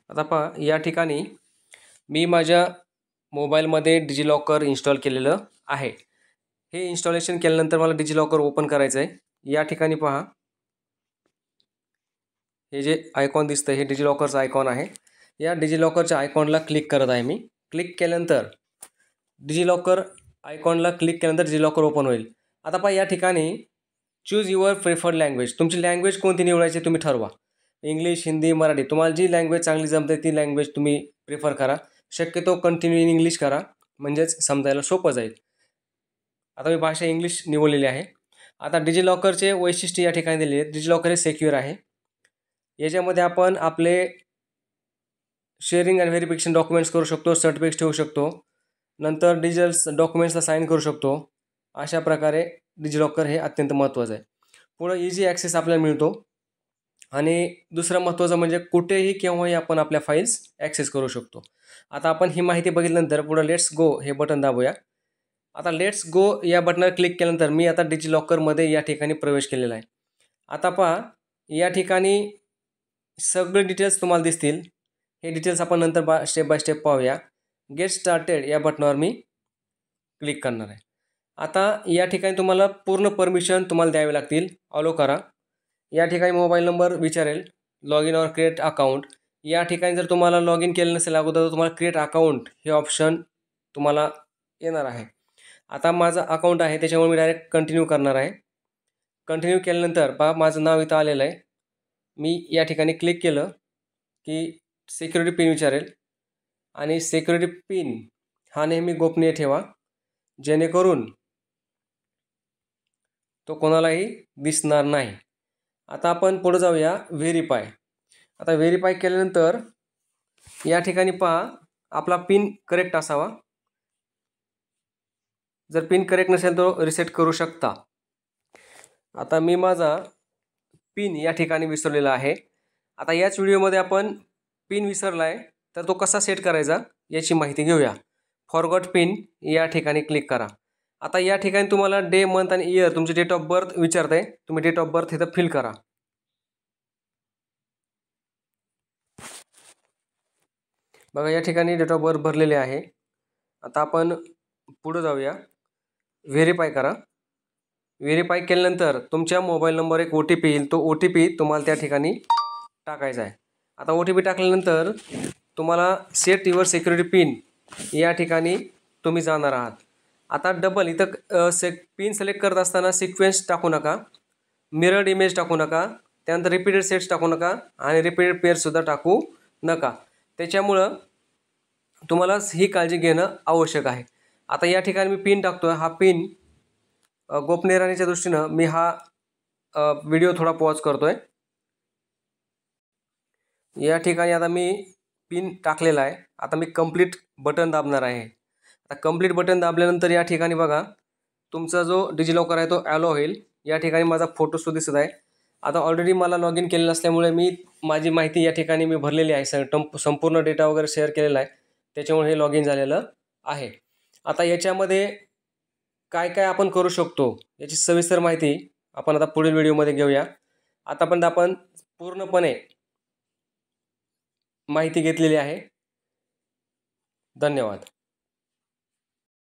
आता पहा या ठिकाणी मी माझ्या मोबाईलमध्ये डिजिलॉकर इन्स्टॉल केलेलं आहे। हे इन्स्टॉलेशन केल्यानंतर मला डिजिलॉकर ओपन करायचं आहे। या ठिकाणी पहा हे जे आयकॉन दिसतं हे डिजिलॉकरचं आयकॉन आहे। या डिजिलॉकरच्या आयकॉनला क्लिक करत आहे मी। क्लिक केल्यानंतर डिजिलॉकर आयकॉनला क्लिक केल्यानंतर डिजिलॉकर ओपन होईल। आता पहा या ठिकाणी चूज युअर प्रेफर्ड लँग्वेज, तुमची लँग्वेज कोणती निवडायची तुम्ही ठरवा। इंग्लिश, हिंदी, मराठी, तुम्हाला जी लँग्वेज चांगली जमते ती लँग्वेज तुम्ही प्रेफर करा। शक्यतो कंटिन्यू इन इंग्लिश करा म्हणजेच समजायला सोपं जाईल। आता मी भाषा इंग्लिश निवडलेली आहे। आता डिजिलॉकरचे वैशिष्ट्य या ठिकाणी दिलेले आहेत। डिजिलॉकर हे सिक्युअर आहे। याच्यामध्ये आपण आपले शेअरिंग आणि व्हेरिफिकेशन डॉक्युमेंट्स करू शकतो, सर्टिफिकेट्स ठेवू शकतो, नंतर डिजिटल डॉक्युमेंट्सला साइन करू शकतो। अशा प्रकारे डिजिलॉकर हे अत्यंत महत्त्वाचं आहे। पुढे इझी ॲक्सेस आपल्याला मिळतो आणि दुसरं महत्त्वाचं म्हणजे कुठेही केव्हाही आपण आपल्या फाईल्स ॲक्सेस करू शकतो। आता आपण ही माहिती बघितल्यानंतर पुढे लेट्स गो हे बटन दाबूया। आता लेट्स गो या बटनावर क्लिक केल्यानंतर मी आता डिजिलॉकरमध्ये या ठिकाणी प्रवेश केलेला आहे। आता पहा या ठिकाणी सगळे डिटेल्स तुम्हाला दिसतील। हे डिटेल्स आपण नंतर स्टेप बाय स्टेप पाहूया। गेट स्टार्टेड या बटनावर मी क्लिक करणार आहे। आता या ठिकाणी तुम्हाला पूर्ण परमिशन तुम्हाला द्यावे लागतील। अलो करा। या ठिकाणी मोबाईल नंबर विचारेल, log in or create account. या ठिकाणी जर तुम्हाला लॉग इन केलं नसेल अगोदर तर तुम्हाला क्रिएट अकाउंट हे ऑप्शन तुम्हाला येणार आहे। आता माझं अकाउंट आहे त्याच्यामुळे मी डायरेक्ट कंटिन्यू करणार आहे। कंटिन्यू केल्यानंतर पहा माझं नाव इथं आलेलं आहे। मी या ठिकाणी क्लिक केलं की सिक्युरिटी पिन विचारेल आणि सिक्युरिटी पिन हा नेहमी गोपनीय ठेवा जेणेकरून तो कोणालाही दिसणार नाही। आता आपण पुढे जाऊया व्हेरीफाय। आता व्हेरीफाय केल्यानंतर या ठिकाणी पहा आपला पिन करेक्ट असावा। जर पिन करेक्ट नसेल तो रिसेट करू शकता। आता मी माझा पिन या ठिकाणी विसरलेला आहे। आता याच व्हिडिओमध्ये आपण पिन विसरला आहे तर तो कसा सेट करायचा याची माहिती घेऊया। फॉरगॉट पिन या ठिकाणी क्लिक करा। आता या ठिकाणी तुम्हाला डे, मंथ आणि इयर तुमची डेट ऑफ बर्थ विचारते, तुम्ही डेट ऑफ बर्थ इथं फिल करा। बघा या ठिकाणी डेट ऑफ बर्थ भरलेले आहे। आता आपण पुढे जाऊया। व्हेरीफाय करा। व्हेरीफाय केल्यानंतर तुमच्या मोबाईल नंबर एक OTP येईल, तो OTP तुम्हाला त्या ठिकाणी टाकायचा आहे। आता OTP टाकल्यानंतर तुम्हाला सेट युअर सिक्युरिटी पिन या ठिकाणी तुम्ही जाणार आहात। आता डबल इथं पिन सिलेक्ट करत असताना सिक्वेन्स टाकू नका, मिरर्ड इमेज टाकू नका, त्यानंतर रिपीटेड सेट्स टाकू नका आणि रिपीटेड पेअर्ससुद्धा टाकू नका। त्याच्यामुळं तुम्हाला ही काळजी घेणं आवश्यक आहे। आता या ठिकाणी मी पिन टाकतोय। हा पिन गोपनीय राहण्याच्या दृष्टीनं मी हा व्हिडिओ थोडा पॉज करतोय। या ठिकाणी आता मी पिन टाकलेला आहे। आता मी कंप्लीट बटन दाबणार आहे। आता कंप्लीट बटन दाबल्यानंतर या ठिकाणी बघा तुमचा जो डिजिलॉकर आहे तो ॲलो होईल। या ठिकाणी माझा फोटोसुद्धा दिसत आहे। आता ऑलरेडी मला लॉग इन केलेलं असल्यामुळे मी माझी माहिती या ठिकाणी मी भरलेली आहे, संपूर्ण डेटा वगैरे शेअर केलेला आहे, त्याच्यामुळे हे लॉग इन झालेलं आहे। आता याच्यामध्ये काय काय आपण करू शकतो याची सविस्तर माहिती आपण आता पुढील व्हिडिओमध्ये घेऊया। आतापर्यंत आपण पूर्णपणे माहिती घेतलेली आहे। धन्यवाद।